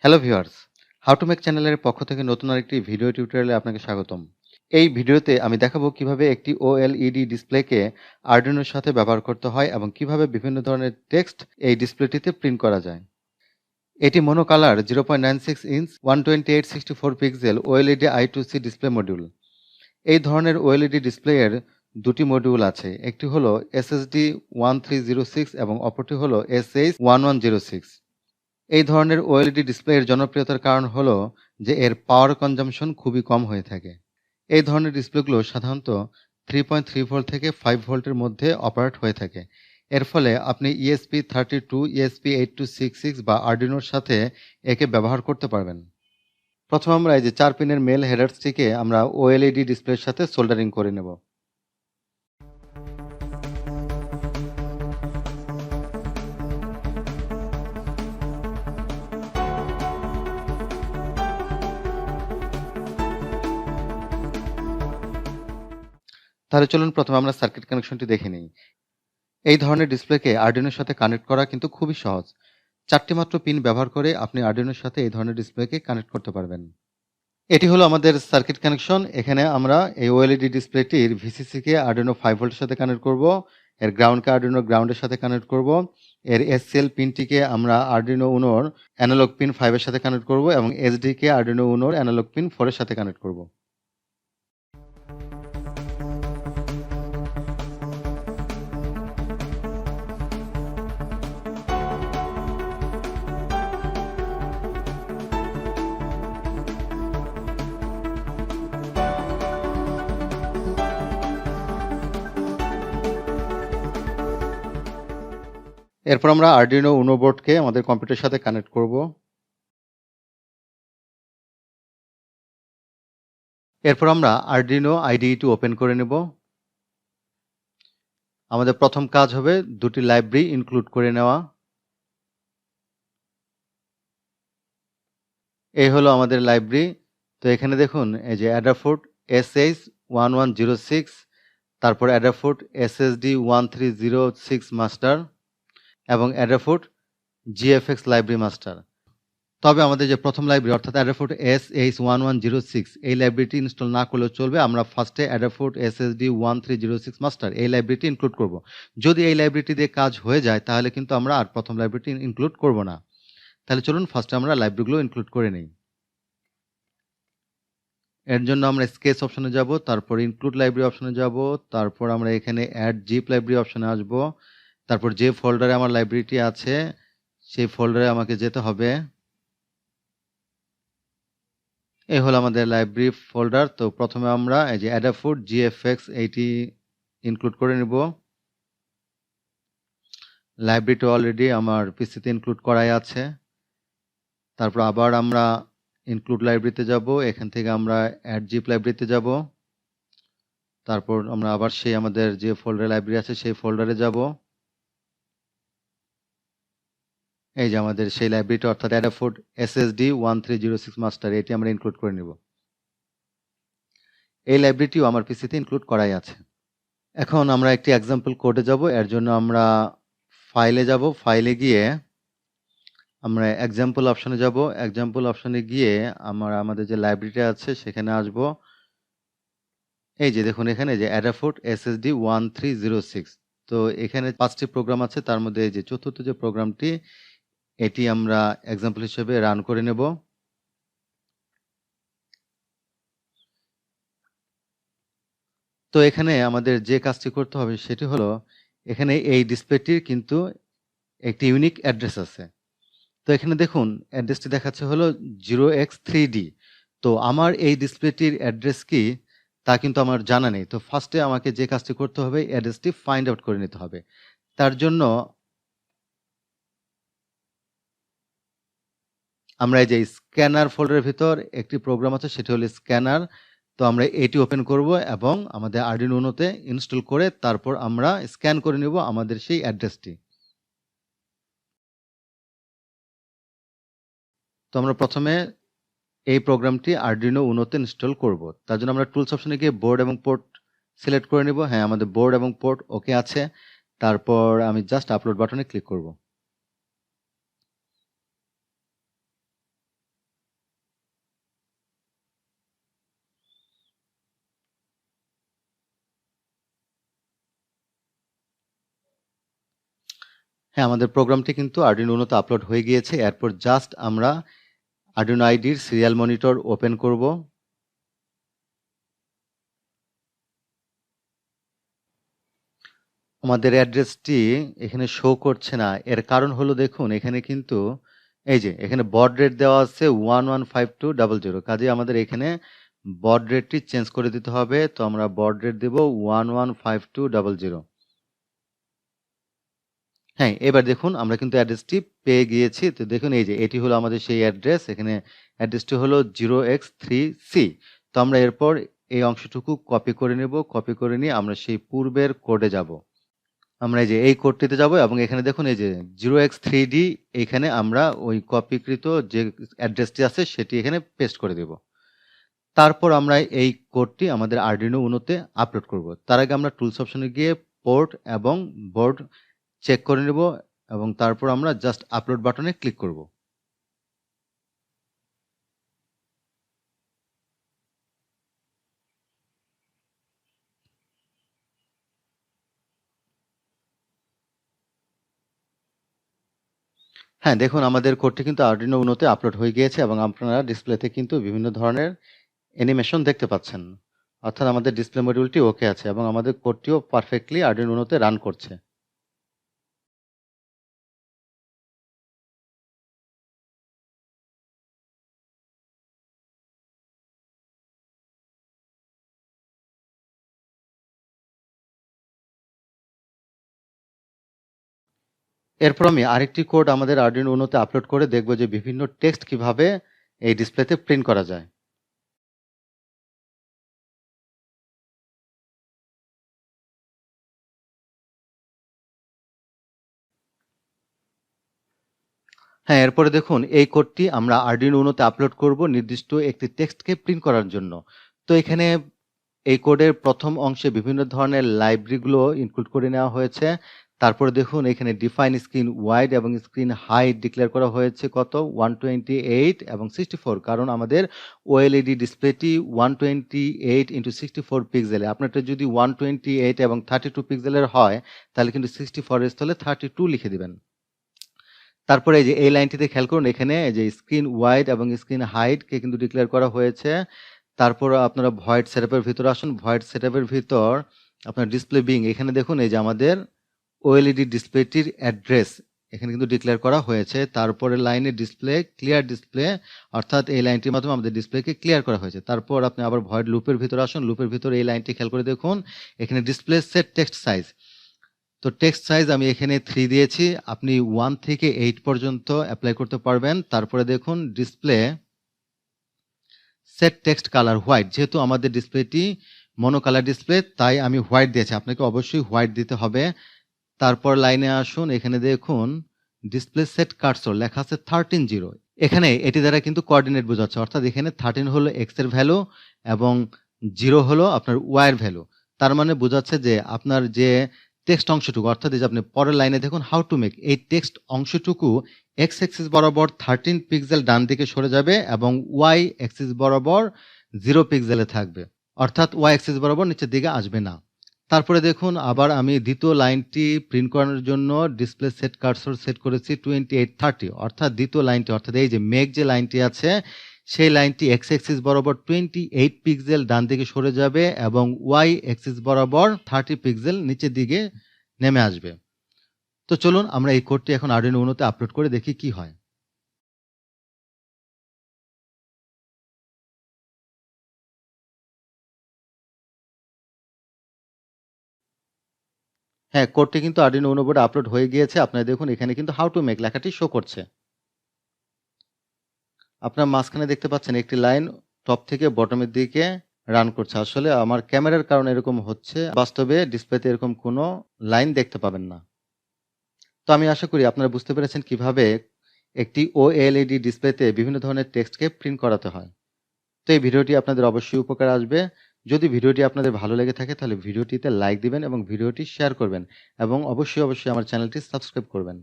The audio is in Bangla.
Hello viewers, how to make চ্যানেলের পক্ষ থেকে নতুন আরেকটি ভিডিও টিউটোরিয়ালে আপনাকে স্বাগতম। এই ভিডিওতে আমি দেখাবো কিভাবে একটি ওএলইডি ডিসপ্লেকে আরডুইনোর সাথে ব্যবহার করতে হয় এবং কিভাবে বিভিন্ন ধরনের টেক্সট এই ডিসপ্লেটিতে প্রিন্ট করা যায়। এটি mono colour 0.96 inch 128/64 pixel OLED I2C display module. এই ধরনের ওএলইডি ডিসপ্লেয়ের দুটি মডিউল আছে, একটি হলো SSD 1306 এবং অপরটি হলো SH1106। এই ধরনের ওএলইডি ডিসপ্লের জনপ্রিয়তার কারণ হলো যে এর পাওয়ার কনজাম্পশন খুবই কম হয়ে থাকে। এই ধরনের ডিসপ্লেগুলো সাধারণত 3.3 ভোল্ট থেকে 5 ভোল্টের মধ্যে অপারেট হয়ে থাকে। এর ফলে আপনি ESP32, ESP8266 বা আরডুইনোর সাথে একে ব্যবহার করতে পারবেন। প্রথমে আমরা এই যে 4 পিনের মেল হেডারসটিকে আমরা ওএলইডি ডিসপ্লের সাথে সোল্ডারিং করে নেব। তাহলে চলুন প্রথমে আমরা সার্কিট কানেকশনটি দেখে নিই। এই ধরনের ডিসপ্লেকে আরডুইনোর সাথে কানেক্ট করা কিন্তু খুবই সহজ। 4টি মাত্র পিন ব্যবহার করে আপনি আরডুইনোর সাথে এই ধরনের ডিসপ্লেকে কানেক্ট করতে পারবেন। এটি হলো আমাদের সার্কিট কানেকশন। এখানে আমরা এই ওএলইডি ডিসপ্লেটির ভিসিসিকে আরডুইনো 5 ভোল্টের সাথে কানেক্ট করব, এর গ্রাউন্ডকে আরডুইনো গ্রাউন্ডের সাথে কানেক্ট করব, এর এসসিএল পিনটিকে আমরা আরডুইনো উনোর অ্যানালগ পিন 5 এর সাথে কানেক্ট করব এবং এসডিকে আরডুইনো উনোর অ্যানালগ পিন 4 এর সাথে কানেক্ট করব। এরপর আমরা আরডুইনো উনো বোর্ডকে আমাদের কম্পিউটারের সাথে কানেক্ট করব। এরপর আমরা আরডুইনো আইডিইটি ওপেন করে নেব। আমাদের প্রথম কাজ হবে দুটি লাইব্রেরি ইনক্লুড করে নেওয়া। এই হলো আমাদের লাইব্রেরি। তো এখানে দেখুন এই যে অ্যাডাফোর্ড SH1106, তারপর অ্যাডাফোর্ড SSD 1306 মাস্টার এবং অ্যাডাফোর্ড GFX লাইব্রেরি মাস্টার। তবে আমাদের যে প্রথম লাইব্রেরি অর্থাৎ অ্যাডাফোর্ড SH1106 এই লাইব্রেরিটি ইনস্টল না করলেও চলবে। আমরা ফার্স্টে অ্যাডাফোর্ড SSD 1306 মাস্টার এই লাইব্রেরিটি ইনক্লুড করব। যদি এই লাইব্রেরিটি দিয়ে কাজ হয়ে যায় তাহলে কিন্তু আমরা আর প্রথম লাইব্রেরিটি ইনক্লুড করব না। তাহলে চলুন ফার্স্টে আমরা লাইব্রেরিগুলো ইনক্লুড করে নিই। এর জন্য আমরা স্কেচ অপশনে যাব, তারপর ইনক্লুড লাইব্রেরি অপশনে যাব, তারপর আমরা এখানে অ্যাড জিপ লাইব্রেরি অপশনে আসব, তারপর যে ফোল্ডারে আমার লাইব্রেরিটি আছে সেই ফোল্ডারে আমাকে যেতে হবে। এই হলো আমাদের লাইব্রেরি ফোল্ডার। তো প্রথমে আমরা এই যে অ্যাডাফোর্ড GFX এইটি ইনক্লুড করে নেব। লাইব্রেরিটি অলরেডি আমার পিসিতে ইনক্লুড করাই আছে। তারপর আবার আমরা ইনক্লুড লাইব্রেরিতে যাব, এখান থেকে আমরা অ্যাড জিপ লাইব্রেরিতে যাব, তারপর আমরা আবার সেই আমাদের যে ফোল্ডারে লাইব্রেরি আছে সেই ফোল্ডারে যাব। এই যে আমাদের সেই লাইব্রেরিটা অর্থাৎ অ্যাডাফোর্ড SSD 1306 মাস্টার এটি আমরা ইনক্লুড করে নেব। এই লাইব্রেরিটিও আমার পিসিতে ইনক্লুড করাই আছে। এখন আমরা একটি এক্সাম্পল কোডে যাব। এর জন্য আমরা ফাইলে যাব, ফাইলে গিয়ে আমরা এক্সাম্পল অপশনে যাব। এক্সাম্পল অপশনে গিয়ে আমাদের যে লাইব্রেরিটা আছে সেখানে আসব। এই যে দেখুন এখানে যে অ্যাডাফোর্ড SSD 1306। তো এখানে 5টি প্রোগ্রাম আছে, তার মধ্যে এই যে চতুর্থ যে প্রোগ্রামটি এটি আমরা এক্সাম্পল হিসেবে রান করে নেব। তো এখানে আমাদের যে কাজটি করতে হবে সেটি হলো এখানে এই ডিসপ্লেটির কিন্তু একটি ইউনিক অ্যাড্রেস আছে। তো এখানে দেখুন অ্যাড্রেসটি দেখাচ্ছে হলো 0x3D। তো আমার এই ডিসপ্লেটির অ্যাড্রেস কি তা কিন্তু আমার জানা নেই। তো ফার্স্টে আমাকে যে কাজটি করতে হবে অ্যাড্রেসটি ফাইন্ড আউট করে নিতে হবে। তার জন্য আমরা এই যে স্ক্যানার ফোল্ডারের ভিতর একটি প্রোগ্রাম আছে সেটি হলো স্ক্যানার। তো আমরা এটি ওপেন করব এবং আমাদের আরডুইনো উনোতে ইনস্টল করে তারপর আমরা স্ক্যান করে নেব আমাদের সেই অ্যাড্রেসটি। তো আমরা প্রথমে এই প্রোগ্রামটি আরডুইনো উনোতে ইনস্টল করব। তার জন্য আমরা টুলস অপশনে গিয়ে বোর্ড এবং পোর্ট সিলেক্ট করে নেব। হ্যাঁ, আমাদের বোর্ড এবং পোর্ট ওকে আছে। তারপর আমি জাস্ট আপলোড বাটনে ক্লিক করব। হ্যাঁ, আমাদের প্রোগ্রামটি কিন্তু Arduino Uno তে আপলোড হয়ে গিয়েছে। এরপর জাস্ট আমরা Arduino IDEর সিরিয়াল মনিটর ওপেন করব। আমাদের অ্যাড্রেসটি এখানে শো করছে না। এর কারণ হলো দেখুন এখানে কিন্তু এই যে এখানে বড রেট দেওয়া আছে 115200, কাজেই আমাদের এখানে বড রেটটি চেঞ্জ করে দিতে হবে। তো আমরা বড রেট দেব 115200। হ্যাঁ, এবার দেখুন আমরা কিন্তু অ্যাড্রেসটি পেয়ে গিয়েছি। তো দেখুন এই যে এটি হলো আমাদের সেই অ্যাড্রেস। এখানে অ্যাড্রেসটি হলো 0x3C। তো আমরা এরপর এই অংশটুকু কপি করে নেব। কপি করে নিয়ে আমরা সেই পূর্বের কোডে যাব। আমরা এই যে এই কোডটিতে যাব এবং এখানে দেখুন এই যে 0x3D, এখানে আমরা ওই কপিকৃত যে অ্যাড্রেসটি আছে সেটি এখানে পেস্ট করে দেব। তারপর আমরা এই কোডটি আমাদের Arduino Uno তে আপলোড করব। তার আগে আমরা টুলস অপশনে গিয়ে পোর্ট এবং বোর্ড চেক করে নেব এবং তারপর আমরা জাস্ট আপলোড বাটনে ক্লিক করব। হ্যাঁ, দেখুন আমাদের কোডটি কিন্তু Arduino Uno তে আপলোড হয়ে গিয়েছে এবং আপনারা ডিসপ্লেতে কিন্তু বিভিন্ন ধরনের অ্যানিমেশন দেখতে পাচ্ছেন। অর্থাৎ আমাদের ডিসপ্লে মডিউলটি ওকে আছে এবং আমাদের কোডটিও পারফেক্টলি Arduino Uno তে রান করছে। এরপর আমি আরেকটি কোড আমাদের Arduino Uno তে আপলোড করে দেখব যে বিভিন্ন টেক্সট কিভাবে এই ডিসপ্লেতে প্রিন্ট করা যায়। হ্যাঁ, এরপরে দেখুন এই কোডটি আমরা Arduino Uno তে আপলোড করব নির্দিষ্ট একটি টেক্সটকে প্রিন্ট করার জন্য। তো এখানে এই কোডের প্রথম অংশে বিভিন্ন ধরনের লাইব্রেরিগুলো ইনক্লুড করে নেওয়া হয়েছে। তারপরে দেখুন এখানে ডিফাইন স্ক্রিন ওয়াইড এবং স্ক্রিন হাইট ডিক্লেয়ার করা হয়েছে কত 128 এবং 64, কারণ আমাদের OLED ডিসপ্লেটি 128x64 পিক্সেলে। আপনারটা যদি 128 এবং 32 পিক্সেলের হয় তাহলে কিন্তু 64 এর স্থলে 32 লিখে দিবেন। তারপরে এই যে এই লাইনটিতে খেয়াল করুন এখানে যে স্ক্রিন ওয়াইড এবং স্ক্রিন হাইট কে কিন্তু ডিক্লেয়ার করা হয়েছে। তারপর আপনারা ভয়েড সেটআপের ভিতরে আসুন। ভয়েড সেটআপের ভিতর আপনার ডিসপ্লে বিং, এখানে দেখুন এই যে আমাদের OLED ডিসপ্লেটির অ্যাড্রেস এখানে কিন্তু ডিক্লেয়ার করা হয়েছে। তারপরে লাইনে ডিসপ্লে ক্লিয়ার ডিসপ্লে, অর্থাৎ এই লাইনটির মাধ্যমে আমাদের ডিসপ্লেকে ক্লিয়ার করা হয়েছে। তারপর আপনি আবার ভয়েড লুপের ভিতরে আসুন। লুপের ভিতরে এই লাইনটি খেয়াল করে দেখুন এখানে ডিসপ্লে সেট টেক্সট সাইজ। তো টেক্সট সাইজ আমি এখানে 3 দিয়েছি। আপনি 1 থেকে 8 পর্যন্ত অ্যাপ্লাই করতে পারবেন। তারপরে দেখুন display set text colour white, যেহেতু আমাদের ডিসপ্লেটি মনো কালার ডিসপ্লে তাই আমি হোয়াইট দিয়েছি, আপনাকে অবশ্যই হোয়াইট দিতে হবে। তারপর লাইনে আসুন, এখানে দেখুন ডিসপ্লে সেট কার্সর লেখা আছে 13 এখানে এটি দ্বারা কিন্তু কোঅর্ডিনেট বোঝাচ্ছে, অর্থাৎ এখানে 13 হলো এক্স এর ভ্যালু এবং 0 হলো আপনার ওয়াই এর ভ্যালু। তার মানে বোঝাচ্ছে যে আপনার যে টেক্সট অংশটুকু, অর্থাৎ এই যে আপনি পরের লাইনে দেখুন হাউ টু মেক, এই টেক্সট অংশটুকু এক্স অ্যাক্সিস বরাবর 13 পিক্সেল ডান দিকে সরে যাবে এবং ওয়াই অ্যাক্সিস বরাবর 0 পিক্সেলে থাকবে, অর্থাৎ ওয়াই অ্যাক্সিস বরাবর নিচের দিকে আসবে না। তারপরে দেখুন আবার আমি দ্বিতীয় লাইনটি প্রিন্ট করানোর জন্য ডিসপ্লে সেট কার্সর সেট করেছি 2830, অর্থাৎ দ্বিতীয় লাইনটি, অর্থাৎ এই যে মেঘ যে লাইনটি আছে সেই লাইনটি এক্স অ্যাক্সিস বরাবর 28 পিক্সেল ডান দিকে সরে যাবে এবং ওয়াই অ্যাক্সিস বরাবর 30 পিক্সেল নিচের দিকে নেমে আসবে। তো চলুন আমরা এই কোডটি এখন Arduino Uno তে আপলোড করে দেখি কি হয়। হ্যাঁ, কোডটি কিন্তু Arduino Uno বোর্ডে আপলোড হয়ে গিয়েছে। আপনারা দেখুন এখানে কিন্তু হাউ টু মেক লেখাটি শো করছে। আপনার মাঝখানে দেখতে পাচ্ছেন একটি লাইন টপ থেকে বটমের দিকে রান করছে। আসলে আমার ক্যামেরার কারণে এরকম হচ্ছে, বাস্তবে ডিসপ্লেতে এরকম কোনো লাইন দেখতে পাবেন না। তো আমি আশা করি আপনারা বুঝতে পেরেছেন কিভাবে একটি OLED ডিসপ্লেতে বিভিন্ন ধরনের টেক্সটকে প্রিন্ট করাতে হয়। তো এই ভিডিওটি আপনাদের অবশ্যই উপকারে আসবে। যদি ভিডিওটি আপনাদের ভালো লেগে থাকে তাহলে ভিডিওটিতে লাইক দিবেন এবং ভিডিওটি শেয়ার করবেন এবং অবশ্যই আমার চ্যানেলটি সাবস্ক্রাইব করবেন।